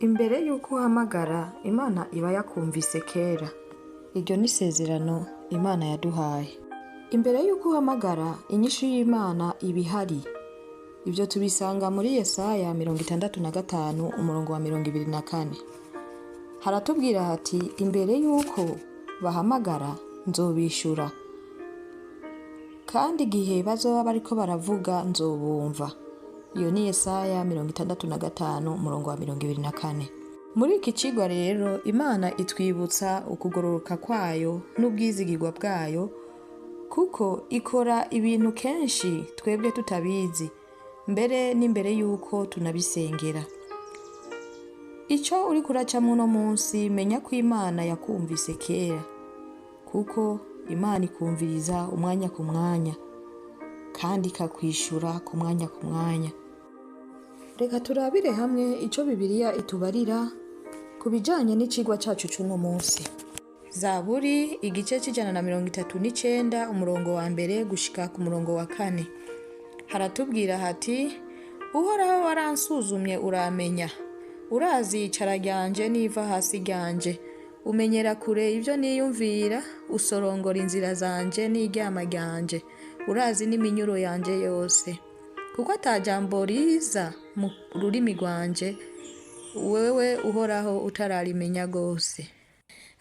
Imbere y'uko uhamagara Imana iba yakumvise kera. Iryo ni isezerano Imana yaduhaye. Imbere y'uko uhamagara inyishu y'Imana iba ihari. Ibyo tubisanga muri Yesaya 65 umurongo wa 24. Haratubwira hati imbere y'uko bahamagara nzobishura. Kandi igihe bazoba bariko baravuga nzobumva. Iyo ni Yesaya 65 umurongo wa 24. Muri iki cigwa rero Imana itwibutsa ukugororoka kwayo n'ubwizigirwa bwayo, kuko ikora ibintu kenshi twebwe tutabizi, mbere n'imbere yuko tunabisengera. Ico uri kuracamwo uno munsi, menya ko Imana yakumvise kera, kuko Imana ikumviriza umwanya ku mwanya kandi ikakwishura ku mwanya ku mwanya. Reka turabire hamwe ico Bibiliya itubarira ku bijanye n'icigwa cacu c'uno munsi. Zaburi igice c'139 umurongo wa mbere gushika ku murongo wa 4. Haratubwira hati Uhoraho waransuzumye uramenya, urazi icara ryanje niva hasi ryanje, umenyera kure ivyo niyumvira, usorongora inzira zanje n'iryama ryanje, urazi n'iminyuro yanje yose. Kuko atajambo riza mu rurimi rwanje, wewe Uhoraho utararimenya gose.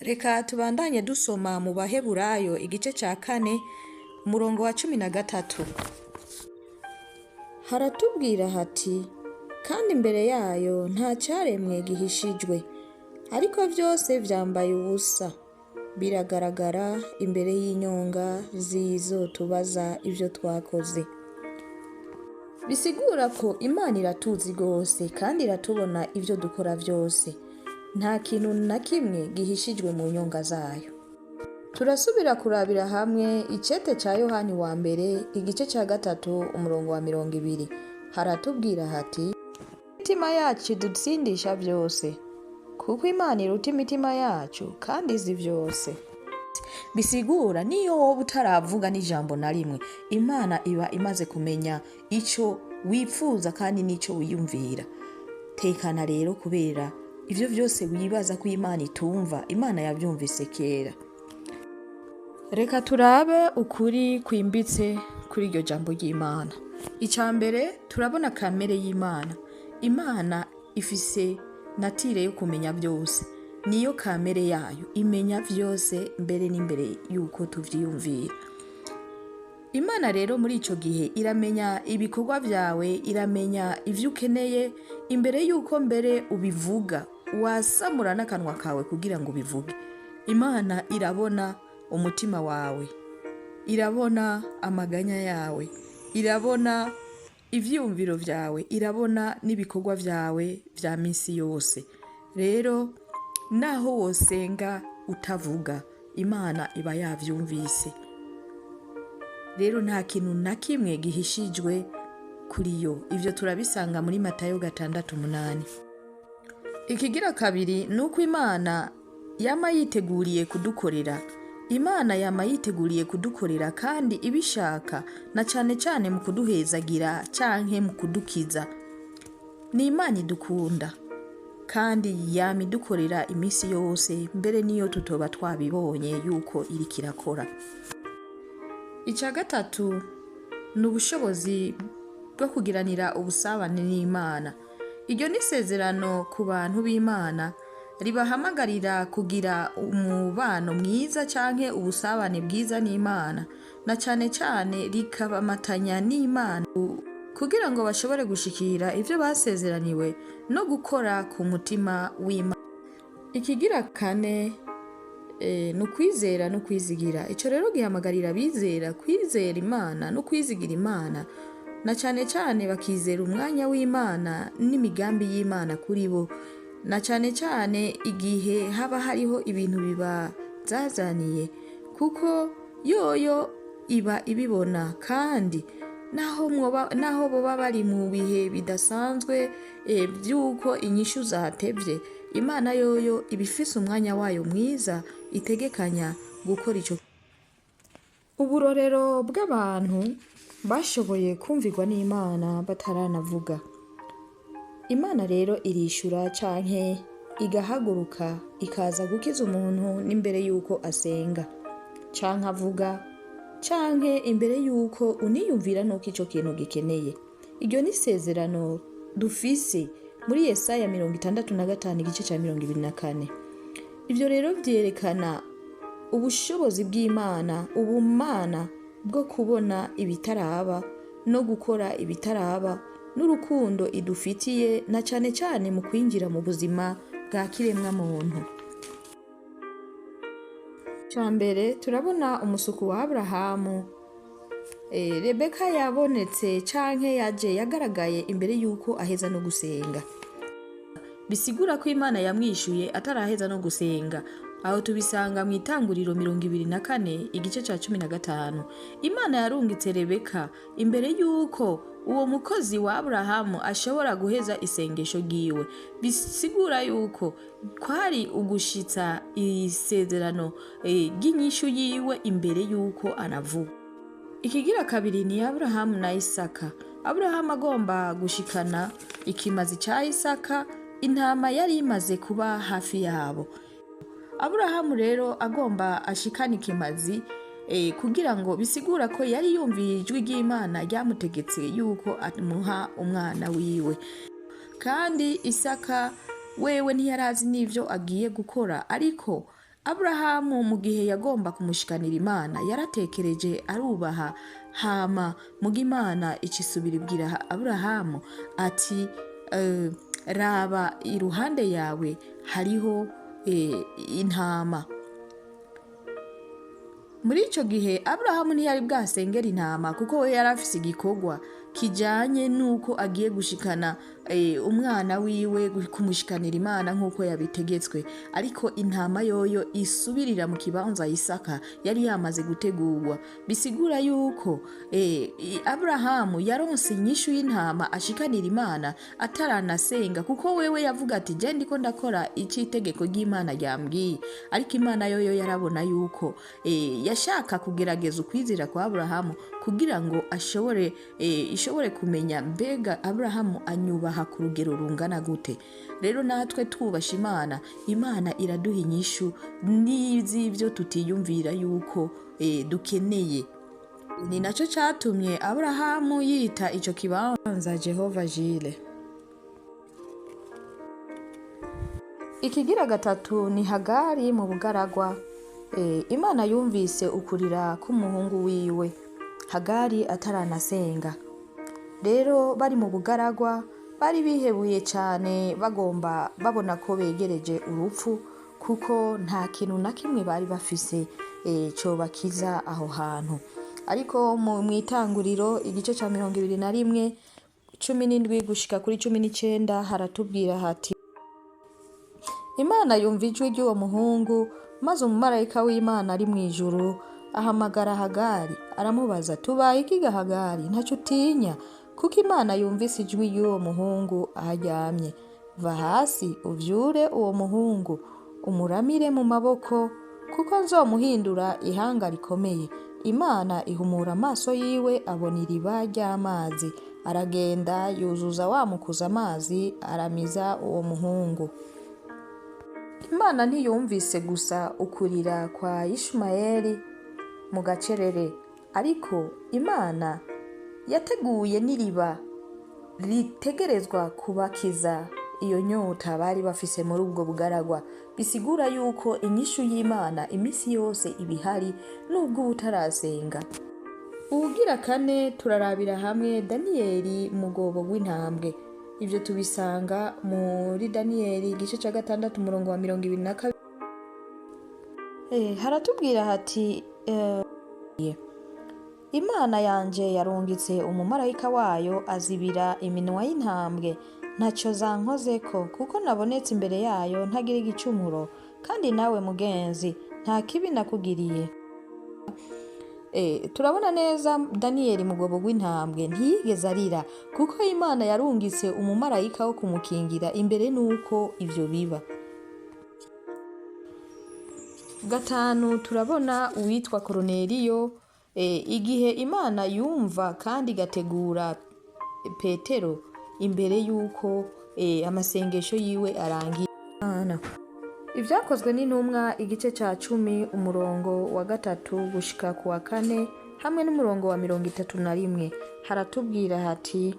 Reka tubandanye dusoma mu Baheburayo igice ca 4 umurongo wa 13. Haratubwira hati kandi imbere yayo nta caremwe gihishijwe, ariko vyose vyambaye ubusa, biragaragara imbere y'inyonga zizotubaza ivyo twakoze. Bisigura ko Imana iratuzi gose kandi iratubona ivyo dukora vyose. Nta kintu na kimwe gihishijwe mu nyonga zayo. Turasubira kurabira hamwe icete ca Yohani wa mbere igice ca 3 umurongo wa 20. Haratubwira hati imitima yacu dutsindisha vyose, kuko Imana iruta imitima yacu kandi izi vyose. Bisigura niyo wowe utaravuga n'ijambo na rimwe, Imana iba imaze kumenya ico wipfuza kandi n'ico wiyumvira. Tekana rero, kubera ivyo vyose wibaza ko Imana itumva, Imana yavyumvise kera. Reka turabe ukuri kwimbitse kuri iryo jambo ry'Imana. Icambere turabona kamere y'Imana. Imana ifise natire yo kumenya byose. Niyo kamere yayo, imenya vyose mbere n'imbere yuko tuvyiyumvira. Imana rero muri ico gihe iramenya ibikorwa vyawe, iramenya ivyo ukeneye imbere yuko mbere ubivuga, wasamura n'akanwa kawe kugira ngo ubivuge. Imana irabona umutima wawe, irabona amaganya yawe, irabona ivyumviro vyawe, irabona n'ibikorwa vyawe vya misi yose. Rero naho wosenga utavuga, Imana iba yavyumvise. Rero nta kintu na kimwe gihishijwe kuri yo. Ivyo turabisanga muri Matayo 6:8. Ikigira kabiri nuko Imana yama yiteguriye kudukorera. Imana yama yiteguriye kudukorera kandi ibishaka, na cane cane mu kuduhezagira canke mu kudukiza. Ni Imana idukunda kandi yama idukorera imisi yose, mbere niyo tutoba twabibonye yuko iriko irakora. Ica gatatu ni ubushobozi bwo kugiranira ubusabane n'Imana. Iryo ni isezerano ku bantu b'Imana, ribahamagarira kugira umubano mwiza canke ubusabane bwiza n'Imana, na cane cane rikabamatanya n'Imana kugira ngo bashobore gushikira ivyo basezeraniwe no gukora ku mutima w'Imana. Ikigira kane no kwizera no kwizigira. Ico rero gihamagarira bizera kwizera Imana no kwizigira Imana, na cane cane bakizera umwanya w'Imana n'imigambi y'Imana kuri bo, na cane cane igihe haba hariho ibintu bibazazaniye, kuko yoyo iba ibibona. Kandi naho boba bari mu bihe bidasanzwe vy'uko inyishu zatevye, Imana yoyo ibifise umwanya wayo mwiza itegekanya gukora ico. Uburorero bw'abantu bashoboye kumvirwa n'Imana bataranavuga. Imana rero irishura canke igahaguruka ikaza gukiza umuntu n'imbere yuko asenga canke avuga canke imbere yuko uniyumvira nuko ico kintu gikeneye. Iryo ni isezerano dufise muri Yesaya 65 igice ca 24. Ivyo rero vyerekana ubushobozi bw'Imana, ubumana bwo kubona ibitaraba no gukora ibitaraba, n'urukundo idufitiye na cane cane mu kwinjira mu buzima bwa kiremwa muntu. Cambere turabona umusuku wa Aburahamu. Rebeka yabonetse canke yaje yagaragaye imbere yuko aheza no gusenga. Bisigura ko Imana yamwishuye ataraheza no gusenga. Aho tubisanga mu Itanguriro 24 igice ca 15. Imana yarungitse Rebeka imbere yuko uwo mukozi wa Aburahamu ashobora guheza isengesho giwe. Bisigura yuko kwari ugushitsa isezerano ry'inyishu yiwe imbere yuko anavuga. Ikigira kabiri ni Aburahamu na Isaka. Aburahamu agomba gushikana ikimazi ca Isaka, intama yari imaze kuba hafi yabo. Aburahamu rero agomba ashikana ikimazi kugira ngo bisigura ko yari yumviye ijwi ry'Imana ryamutegetse yuko amuha umwana wiwe. Kandi Isaka wewe ntiyarazi n'ivyo agiye gukora, ariko Aburahamu mu gihe yagomba kumushikanira Imana yaratekereje arubaha, hama muga Imana icisubira ibwira Aburahamu ati raba iruhande yawe hariho intama. Muri ico gihe Aburahamu ntiyari bwasengera intama kuko we yari afise igikorwa kijanye nuko agiye gushikana umwana wiwe kumushikanira Imana nkuko yabitegetswe, ariko intama yoyo isubirira mu kibanza Isaka yari yamaze gutegurwa. Bisigura yuko Aburahamu yaronse inyishu y'intama ashikanira Imana ataranasenga, kuko wewe yavuga ati je ndiko ndakora icitegeko ry'Imana ryambwiye, ariko Imana yoyo yarabona yuko yashaka kugerageza ukwizera kwa Aburahamu kugira ngo ishobore kumenya mbega Aburahamu anyubaha ku rugero rungana gute. Rero natwe twubasha Imana, Imana iraduha inyishu n'izivyo tutiyumvira yuko dukeneye. Ni naco catumye Aburahamu yita ico kibanza Jehova Jire. Ikigira gatatu ni Hagari mu bugaragwa. Imana yumvise ukurira k'umuhungu wiwe Hagari ataranasenga. Rero bari mu bugaragwa bari bihebuye cyane, babona ko begereje urupfu, kuko nta kintu na kimwe bari bafise cyo bakiza aho hantu. Ariko mu Itanguriro igice ca 21 17 gushika kuri 19 haratubwira hati Imana yumva ijwi ry'uwo muhungu, maze umumarayika w'Imana ari mwijuru ahamagara Hagari aramubaza, tubaye ikiga Hagari, ntaco utinya, kuko Imana yumvise ijwi ry'uwo muhungu aharyamye. Va hasi uvyure uwo muhungu umuramire mu maboko, kuko nzomuhindura ihanga rikomeye. Imana ihumura amaso yiwe abona iriba ry'amazi, aragenda yuzuza wamukuza amazi aramiza uwo muhungu. Imana ntiyumvise gusa ukurira kwa Ishumayeli mu gacerere, ariko Imana yateguye n'iriba ritegerezwa kubakiza iyo nyota bari bafise muri ubwo bugaragwa. Bisigura yuko inyishu y'Imana imisi yose ibihari nubwo utarasenga. Ubugira kane turarabira hamwe Daniyeli mugobo w'intambwe. Ivyo tubisanga muri Daniyeli igice ca 6 umurongo wa 22. Haratubwira hati Imana yanje yarungitse umumarayika wayo azibira iminwa y'intambwe, ntaco zankozeko, kuko nabonetse imbere yayo ntagira igicumuro, kandi nawe mugenzi nta kibi nakugiriye. Turabona neza Daniyeli mugobo w'intambwe ntiyigeze arira, kuko Imana yarungitse umumarayika wo kumukingira imbere nuko ivyo biba. Gatanu turabona uwitwa Koroneliyo. Igihe Imana yumva kandi gategura Petero imbere yuko amasengesho yiwe arangiye. Ibyakozwe n'intumwa igice cya 10 umurongo wa 3 gushika ku wa 4 hamwe n'umurongo wa 31 haratubwira hati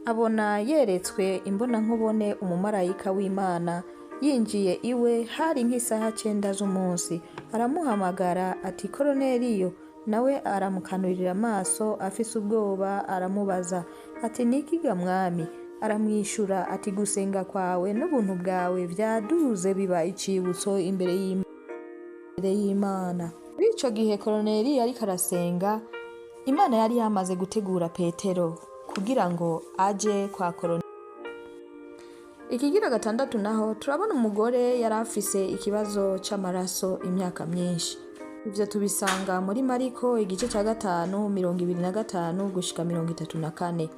abona yeretswe imbonankubone umumarayika w'Imana yinjiye iwe hari nk'isaha 9 z'umunsi aramuhamagara ati Koroneliyo, nawe aramukanurira amaso afise ubwoba aramubaza ati nikiga mwami? Aramwishura ati gusenga kwawe n'ubuntu bwawe vyaduze biba icibutso imbere y'Imana. Muri ico gihe Koroneliyo ariko arasenga, Imana yari yamaze gutegura Petero kugira ngo aje kwa Koroneliyo. Ikigira 6 naho turabona umugore yari afise ikibazo c'amaraso imyaka myinshi. Ivyo tubisanga muri Mariko igice ca 5 25 gushika 34.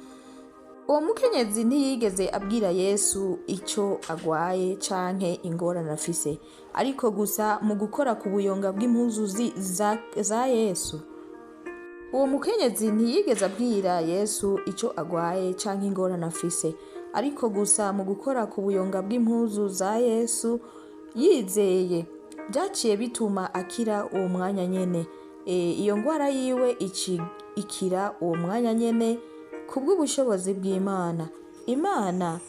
Uwo mukenyezi ntiyigeze abwira Yesu ico agwaye canke ingorane afise, ariko gusa mu gukora ku buyonga bw'impuzu za Yesu. Uwo mukenyezi ntiyigeze abwira Yesu ico agwaye canke ingorane afise, ariko gusa mu gukora ku buyonga bw'impuzu za Yesu yizeye byaciye bituma akira uwo mwanya nyene. Iyo ngwara yiwe ikira uwo mwanya nyene kubw'ubushobozi bw'Imana. Imana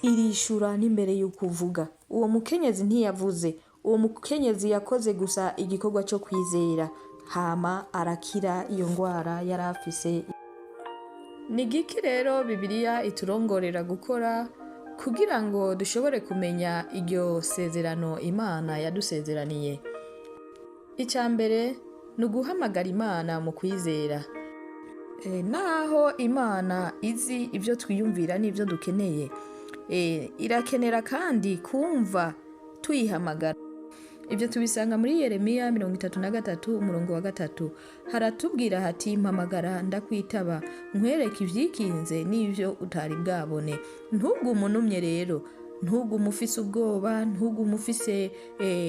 irishura n'imbere y'ukuvuga. Uwo mukenyezi ntiyavuze, uwo mukenyezi yakoze gusa igikorwa cyo kwizera hama arakira iyo ngwara yari afise. Ni giki rero Bibiliya iturongorera gukora kugira ngo dushobore kumenya iryo sezerano Imana yadusezeraniye? Icambere ni uguhamagara Imana mu kwizera. Naho Imana izi ibyo twiyumvira n'ibyo dukeneye, irakenera kandi kumva tuyihamagara. Ibyo tubisanga muri Yeremiya 33 umurongo wa 3 haratubwira hati mpamagara ndakwitaba nkwereke ivyikinze n'ivyo utari bwabone. Ntugume unumye rero, ntugume ufise ubwoba, ntugume ufise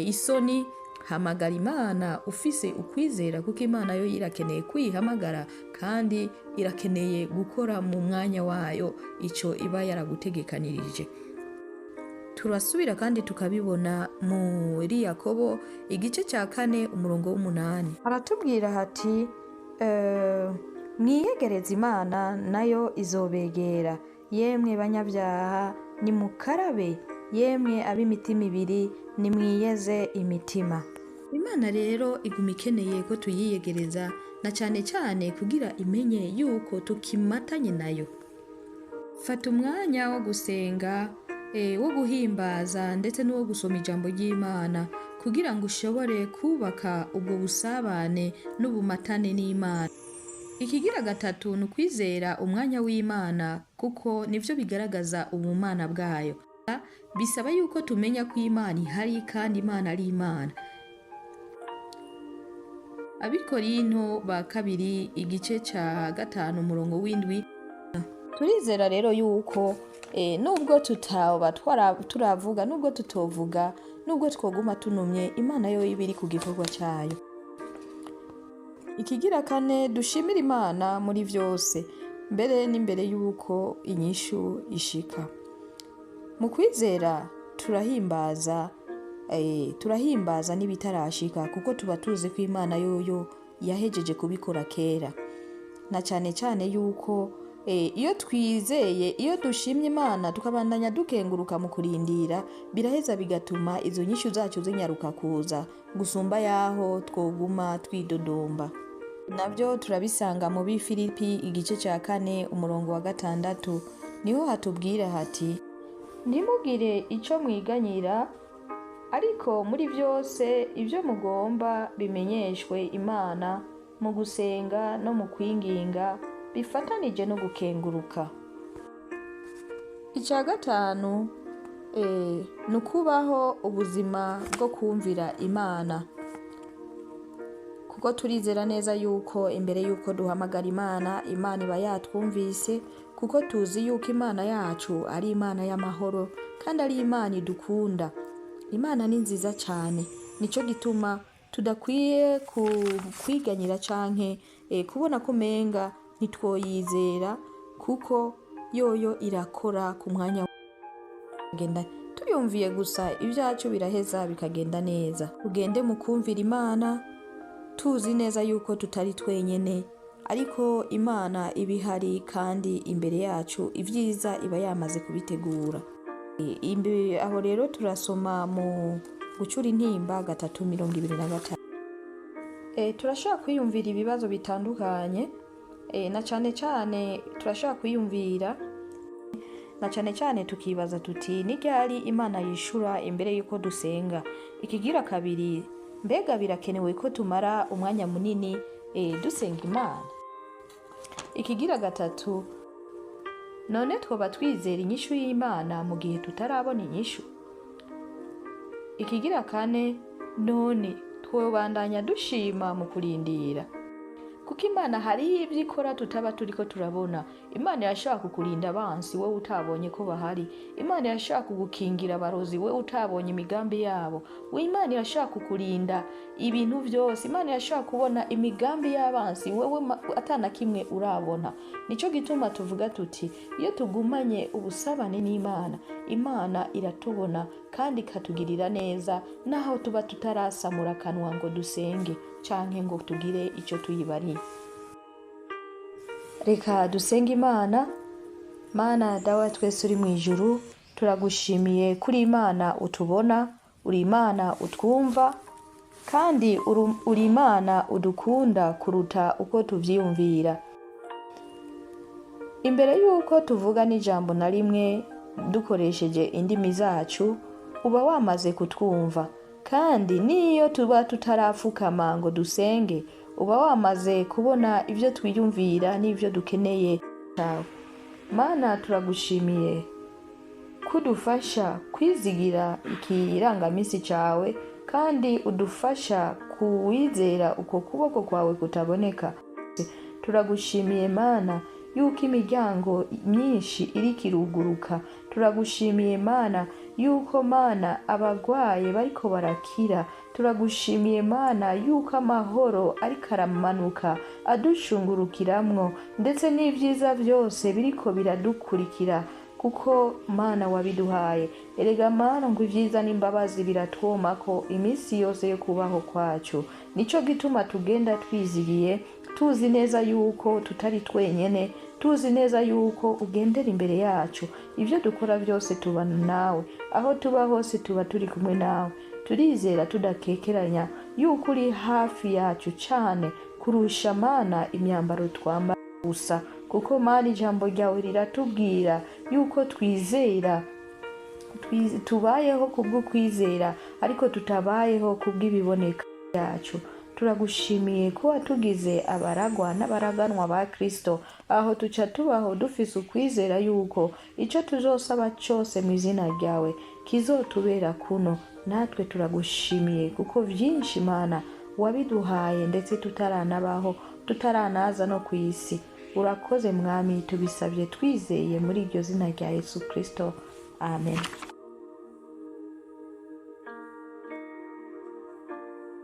isoni. Hamagara Imana ufise ukwizera, kuko Imana yo irakeneye kwihamagara kandi irakeneye gukora mu mwanya wayo ico iba yaragutegekanirije. Turasubira kandi tukabibona muri Yakobo igice cya 4 umurongo w'8 haratubwira hati mwiyegereza Imana nayo izobegera, yemwe banyabyaha nimukarabe, yemwe ab'imitima ibiri nimwiyeze imitima. Imana rero iguma ikeneye ko tuyiyegereza, na cyane cyane kugira imenye yuko tukimatanye nayo. Fata umwanya wo gusenga, wo guhimbaza ndetse n'uwo gusoma ijambo ry'Imana kugira ngo ushobore kubaka ubwo busabane n'ubumatane n'Imana. Ikigira 3 ni ukwizera umwanya w'Imana, kuko nivyo bigaragaza ubumana bwayo. Bisaba yuko tumenya ko Imana ihari kandi Imana ari Imana. Abikorinto ba 2 igice ca 5 umurongo w'7 turizera rero yuko nubwo tutaba turavuga, nubwo tutovuga, nubwo twoguma tunumye, Imana yo ibiri ku gikorwa cyayo. Ikigira 4 dushimira Imana muri vyose, mbere n'imbere yuko inyishu ishika. Mu kwizera turahimbaza n'ibitarashika, kuko tuba tuzi ko Imana yoyo yahejeje kubikora kera. Na cyane cyane yuko iyo twizeye, iyo dushimye Imana tukabandanya dukenguruka mu kurindira, biraheza bigatuma izo nyishu zacu zinyaruka kuza gusumba yaho twoguma twidodomba. Navyo turabisanga mu Bifilipi igice cya 4 umurongo wa 6 niho hatubwira hati ntimugire ico mwiganyira, ariko muri byose ibyo mugomba bimenyeshwe Imana mu gusenga no mu kwinginga bifatanije no gukenguruka. Icya 5 ni ukubaho ubuzima bwo kumvira Imana, kuko turizera neza yuko imbere yuko duhamagara Imana, Imana iba yatwumvise, kuko tuzi yuko Imana yacu ari Imana y'amahoro kandi ari Imana idukunda. Imana ni nziza cyane, nico gituma tudakwiye kwiganyira canke kubona ko menga ntitwoyizera, kuko yoyo irakora ku mwanya genda tuyumviye gusa ibyacu biraheza bikagenda neza. Ugende mu kumvira Imana, tuzi neza yuko tutari twenyene, ariko Imana ibihari kandi imbere yacu ibyiza iba yamaze kubitegura. Aho rero turasoma mu Gucura intimba 3:25. Turashobora kwiyumvira ibibazo bitandukanye, na cyane cyane turashobora kwiyumvira na cyane cyane tukibaza tuti ni ryari Imana yishura imbere yuko dusenga. Ikigira kabiri, mbega birakenewe ko tumara umwanya munini dusenga Imana? Ikigira gatatu, none twoba twizera inyishu y'Imana mu gihe tutarabona inyishu? Ikigira kane, none twobandanya dushima mu kurindira? Kuko Imana hari ibyo ikora tutaba turiko turabona. Imana yashaka kukurinda abansi wowe utabonye ko bahari. Imana yashaka kugukingira abarozi wowe utabonye imigambi yabo. Imana yashaka kukurinda ibintu byose. Imana yashaka kubona imigambi y'abansi wowe atana kimwe urabona. Nico gituma tuvuga tuti iyo tugumanye ubusabane n'Imana, Imana iratubona kandi ikatugirira neza, naho tuba tutarasamura kanwa ngo dusenge canke ngo tugire icyo tuyibariye. Reka dusenge Imana. Mana dawa twese uri mu ijuru, turagushimiye kuri Imana utubona, uri Imana utwumva, kandi uri Imana udukunda kuruta uko tuvyiyumvira. Imbere yuko tuvuga n'ijambo na rimwe dukoresheje indimi zacu, uba wamaze kutwumva, kandi niyo tuba tutarafukama ngo dusenge, uba wamaze kubona ibyo twiyumvira n'ibyo dukeneye cyawe. Mana turagushimiye kudufasha kwizigira ikirangamisi cyawe, kandi udufasha kuwizera uko kuboko kwawe kutaboneka. Turagushimiye Mana yuko imiryango myinshi iri kiruguruka. Turagushimiye Mana yuko Mana abagwaye bariko barakira. Turagushimiye Mana yuko amahoro ariko aramanuka adushungurukiramwo, ndetse n'ibyiza byose biriko biradukurikira, kuko Mana wabiduhaye. Erega Mana ngo ibyiza n'imbabazi biratwomako iminsi yose yo kubaho kwacu. Nico gituma tugenda twizigiye, tuzi neza yuko tutari twenyene, tuzi neza yuko ugendera imbere yacu. Ibyo dukora byose tubana nawe, aho tuba hose tuba turi kumwe nawe. Turizera tudakekeranya yuko uri hafi yacu cyane kurusha Mana imyambaro twambara gusa, kuko Mana ijambo ryawe riratubwira yuko twizera, tubayeho kubwo kwizera, ariko tutabayeho kubw'ibiboneka yacu. Turagushimiye ko watugize abaragwa n'abaraganwa ba Kristo, aho tuca tubaho dufise ukwizera yuko icyo tuzosaba cyose mu izina ryawe kizotubera kuno. Natwe turagushimiye kuko byinshi Mana wabiduhaye, ndetse tutaranabaho, tutaranaza no ku isi. Urakoze Mwami, tubisabye twizeye muri iryo zina rya Yesu Kristo, amen.